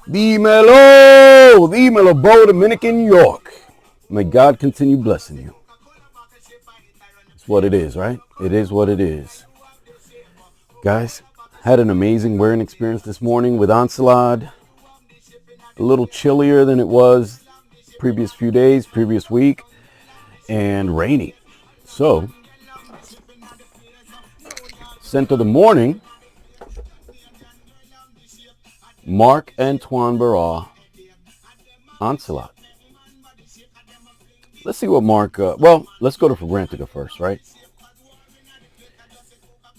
Dímelo, bro, Dominican, York. May God continue blessing you. It's what it is, right? It is what it is. Guys, had an amazing wearing experience this morning with Encelade. A little chillier than it was previous few days, previous week, and rainy. So, scent of the morning, Marc-Antoine Barrault, Encelade. Let's see what let's go to Fragrantica first, right?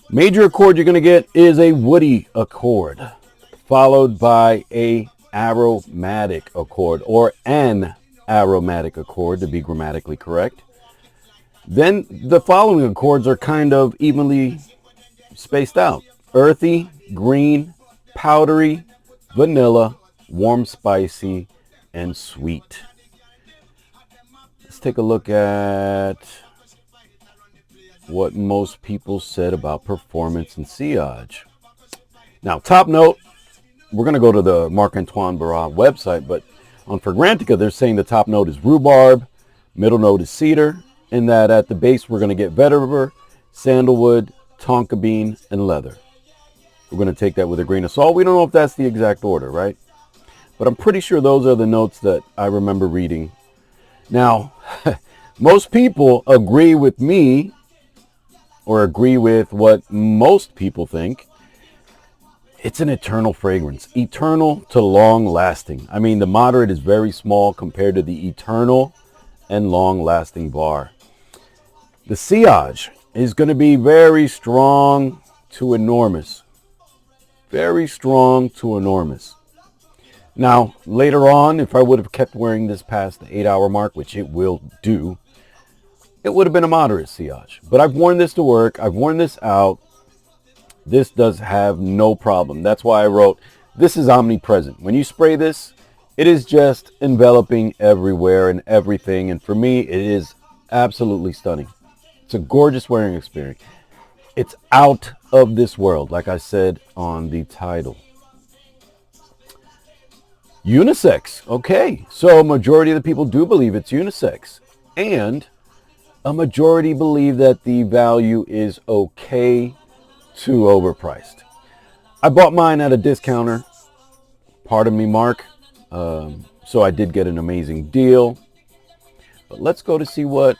Major accord you're going to get is a woody accord, followed by a aromatic accord, or an aromatic accord to be grammatically correct. Then the following accords are kind of evenly spaced out. Earthy, green, powdery, vanilla, warm, spicy, and sweet. Let's take a look at what most people said about performance and sillage. Now, top note, we're going to go to the Marc-Antoine Barrault website, but on Fragrantica, they're saying the top note is rhubarb, middle note is cedar, and that at the base, we're going to get vetiver, sandalwood, tonka bean, and leather. We're going to take that with a grain of salt. We don't know if that's the exact order, right? But I'm pretty sure those are the notes that I remember reading. Now, most people agree with me, or agree with what most people think. It's an eternal fragrance, eternal to long lasting. I mean, the moderate is very small compared to the eternal and long lasting bar. The sillage is going to be very strong to enormous. Very strong to enormous. Now, later on, if I would have kept wearing this past the 8-hour mark, which it will do, it would have been a moderate sillage. But I've worn this to work. I've worn this out. This does have no problem. That's why I wrote, this is omnipresent. When you spray this, it is just enveloping everywhere and everything. And for me, it is absolutely stunning. It's a gorgeous wearing experience. It's out of this world, like I said on the title. Unisex. Okay, so a majority of the people do believe it's unisex. And a majority believe that the value is okay to overpriced. I bought mine at a discounter. Pardon me, Mark. So I did get an amazing deal. But let's go to see what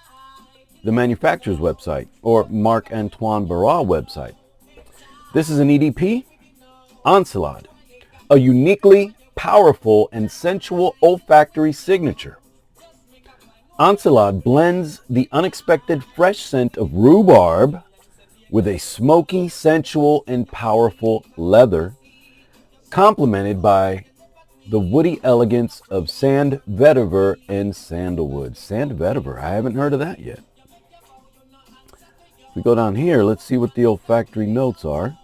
the manufacturer's website, or Marc-Antoine Barrault website. This is an EDP, Encelade, a uniquely powerful and sensual olfactory signature. Encelade blends the unexpected fresh scent of rhubarb with a smoky, sensual, and powerful leather, complemented by the woody elegance of sand vetiver and sandalwood. Sand vetiver, I haven't heard of that yet. If we go down here, let's see what the olfactory notes are.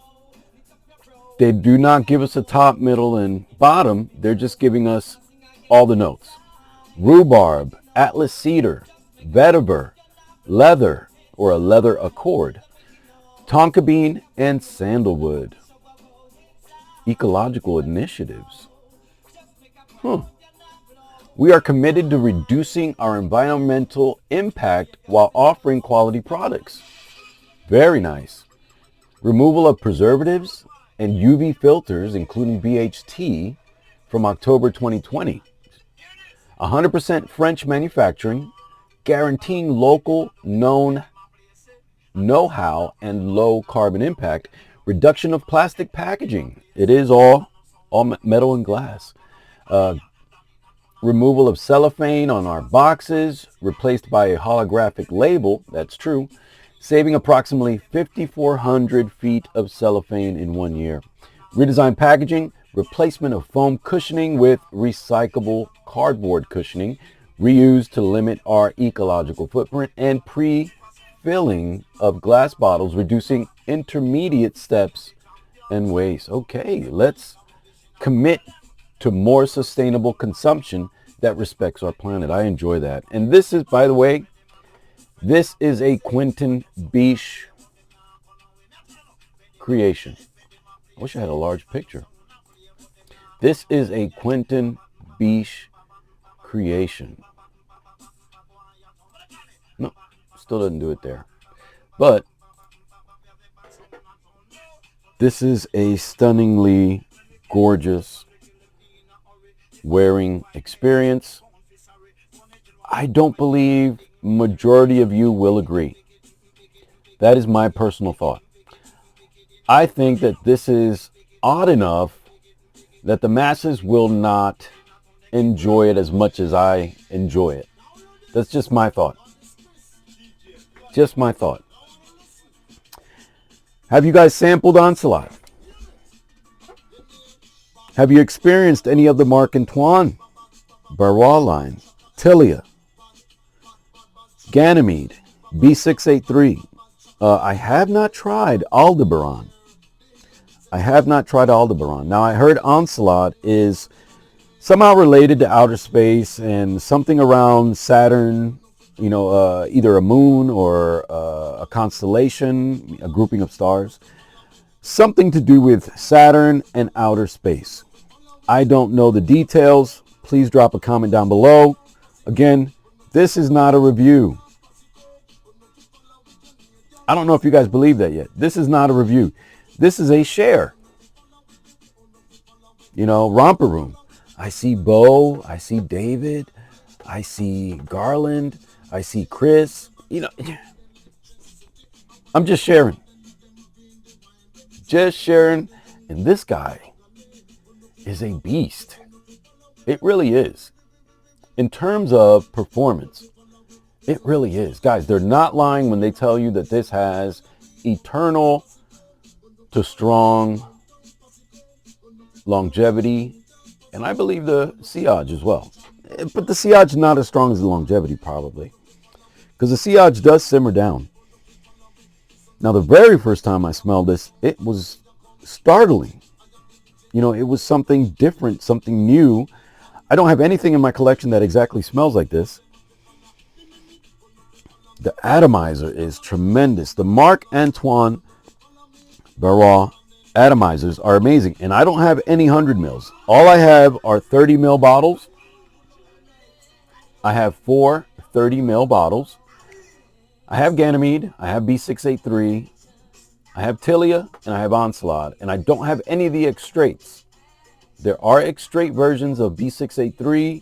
They do not give us a top, middle, and bottom. They're just giving us all the notes. Rhubarb, Atlas cedar, vetiver, leather, or a leather accord, tonka bean, and sandalwood. Ecological initiatives. We are committed to reducing our environmental impact while offering quality products. Very nice. Removal of preservatives and UV filters, including BHT, from October 2020. 100% French manufacturing, guaranteeing local known know-how and low carbon impact. Reduction of plastic packaging. It is all metal and glass. Removal of cellophane on our boxes, replaced by a holographic label. That's true. Saving approximately 5,400 feet of cellophane in 1 year. Redesigned packaging, replacement of foam cushioning with recyclable cardboard cushioning, reused to limit our ecological footprint, and pre-filling of glass bottles, reducing intermediate steps and waste. Okay, let's commit to more sustainable consumption that respects our planet. I enjoy that. And this is, by the way, this is a Quentin Biche creation. I wish I had a large picture. This is a Quentin Beach creation. No, still doesn't do it there. But this is a stunningly gorgeous wearing experience. I don't believe majority of you will agree. That is my personal thought. I think that this is odd enough that the masses will not enjoy it as much as I enjoy it. That's just my thought. Just my thought. Have you guys sampled Encelade? Have you experienced any of the Marc Antoine Barrois line? Tilia, Ganymede, B683. I have not tried Aldebaran. Now, I heard Encelade is somehow related to outer space and something around Saturn, either a moon or a constellation, a grouping of stars. Something to do with Saturn and outer space. I don't know the details. Please drop a comment down below. Again, this is not a review. I don't know if you guys believe that yet. This is not a review. This is a share. Romper room. I see Bo. I see David. I see Garland. I see Chris. I'm just sharing. And this guy is a beast. It really is. In terms of performance, it really is. Guys, they're not lying when they tell you that this has eternal to strong longevity. And I believe the sillage as well. But the sillage is not as strong as the longevity probably. Because the sillage does simmer down. Now, the very first time I smelled this, it was startling. It was something different, something new. I don't have anything in my collection that exactly smells like this. The atomizer is tremendous. The Marc Antoine Barrois atomizers are amazing. And I don't have any 100 mils. All I have are 30 mil bottles. I have 4 30 mil bottles. I have Ganymede, I have B683, I have Tilia, and I have Encelade, and I don't have any of the extraits. There are extrait versions of B683,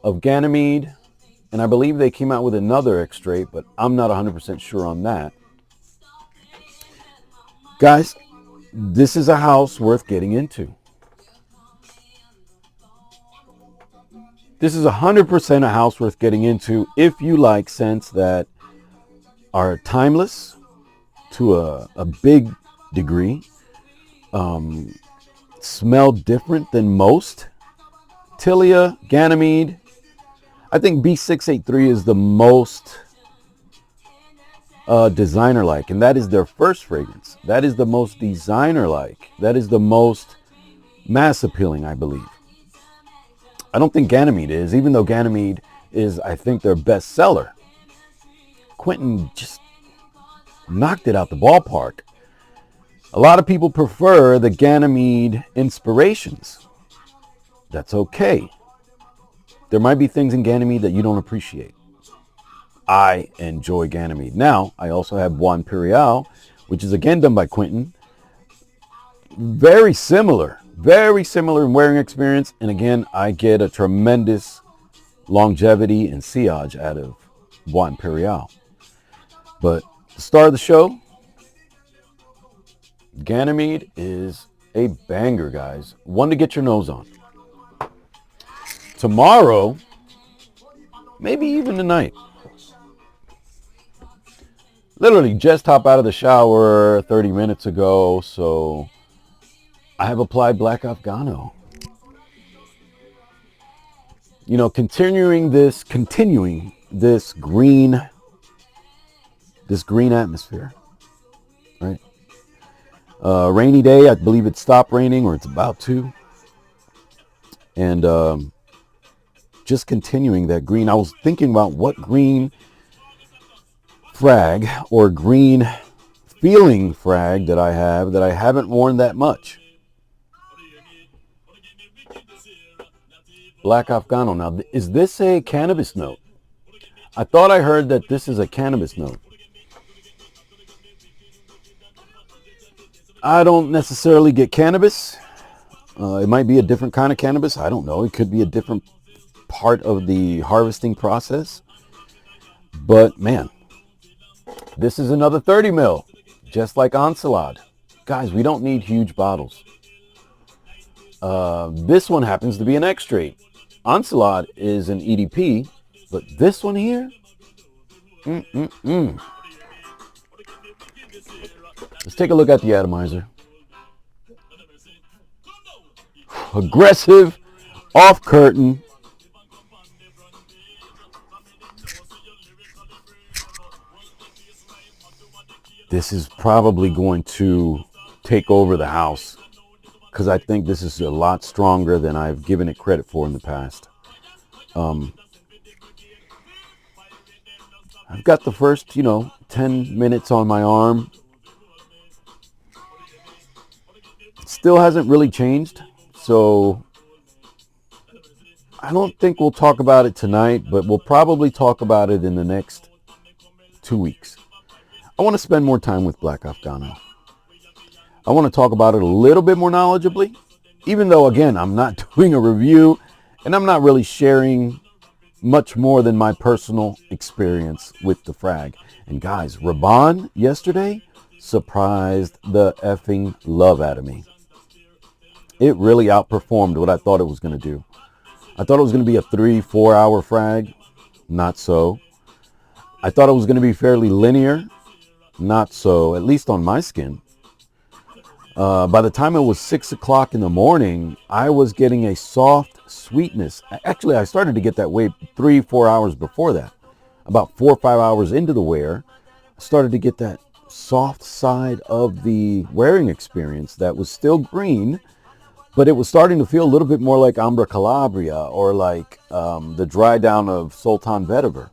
of Ganymede, and I believe they came out with another extrait, but I'm not 100% sure on that. Guys, this is a house worth getting into. This is 100% a house worth getting into if you like scents that are timeless to a big degree, smell different than most. Tilia, Ganymede. I think B683 is the most designer-like, and that is their first fragrance. That is the most designer-like. That is the most mass-appealing, I believe. I don't think Ganymede is, even though Ganymede is, I think, their best seller. Quentin just knocked it out the ballpark. A lot of people prefer the Ganymede inspirations. That's okay. There might be things in Ganymede that you don't appreciate. I enjoy Ganymede. Now, I also have Bois Imperial, which is again done by Quentin. Very similar in wearing experience. And again, I get a tremendous longevity and sillage out of Bois Imperial. But the star of the show, Ganymede, is a banger, guys. One to get your nose on. Tomorrow, maybe even tonight. Literally just hop out of the shower 30 minutes ago, so I have applied Black Afghano. Continuing this green atmosphere, right? Rainy day, I believe it stopped raining, or it's about to. And just continuing that green. I was thinking about what green frag or green feeling frag that I have that I haven't worn that much. Black Afghano. Now, is this a cannabis note? I thought I heard that this is a cannabis note. I don't necessarily get cannabis. It might be a different kind of cannabis. I don't know. It could be a different part of the harvesting process. But man, this is another 30 mil, just like Encelade. Guys, we don't need huge bottles. This one happens to be an extrait. Encelade is an EDP, but this one here, Let's take a look at the atomizer. Aggressive, off curtain. This is probably going to take over the house because I think this is a lot stronger than I've given it credit for in the past. I've got the first, 10 minutes on my arm. It still hasn't really changed. So I don't think we'll talk about it tonight, but we'll probably talk about it in the next 2 weeks. I want to spend more time with Black Afghano. I want to talk about it a little bit more knowledgeably, even though, again, I'm not doing a review and I'm not really sharing much more than my personal experience with the frag. And guys, Raban yesterday surprised the effing love out of me. It really outperformed what I thought it was going to do. I thought it was going to be a 3-4 hour frag. Not so. I thought it was going to be fairly linear. Not so, at least on my skin. By the time it was 6 o'clock in the morning, I was getting a soft sweetness. Actually, I started to get that way 3-4 hours before that. About 4 or 5 hours into the wear, I started to get that soft side of the wearing experience that was still green, but it was starting to feel a little bit more like Ambra Calabria or like the dry down of Sultan Vetiver.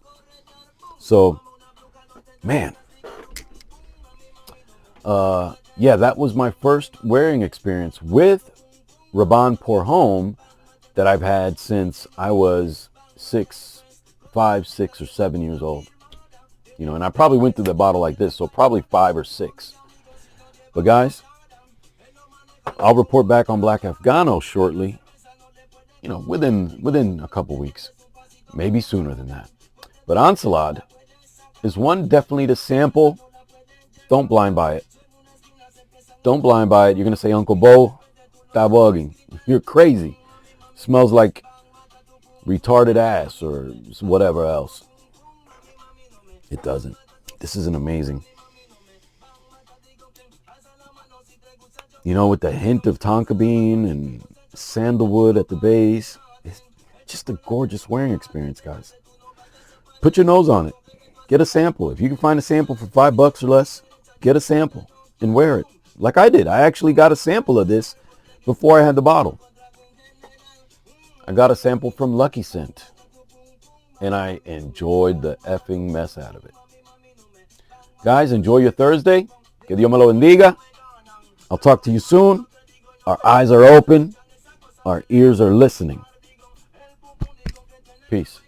So, man. Yeah, that was my first wearing experience with Raban Pour Homme that I've had since I was 5, 6, or 7 years old. And I probably went through the bottle like this, so probably 5 or 6. But guys, I'll report back on Black Afghano shortly, within a couple weeks, maybe sooner than that. But Encelade is one definitely to sample. Don't blind buy it. Don't blind buy it. You're going to say, Uncle Bo, stop bugging. You're crazy. Smells like retarded ass or whatever else. It doesn't. This is an amazing. With the hint of tonka bean and sandalwood at the base. It's just a gorgeous wearing experience, guys. Put your nose on it. Get a sample. If you can find a sample for $5 or less, get a sample and wear it. Like I did. I actually got a sample of this before I had the bottle. I got a sample from Lucky Scent. And I enjoyed the effing mess out of it. Guys, enjoy your Thursday. Que Dios me lo bendiga. I'll talk to you soon. Our eyes are open. Our ears are listening. Peace.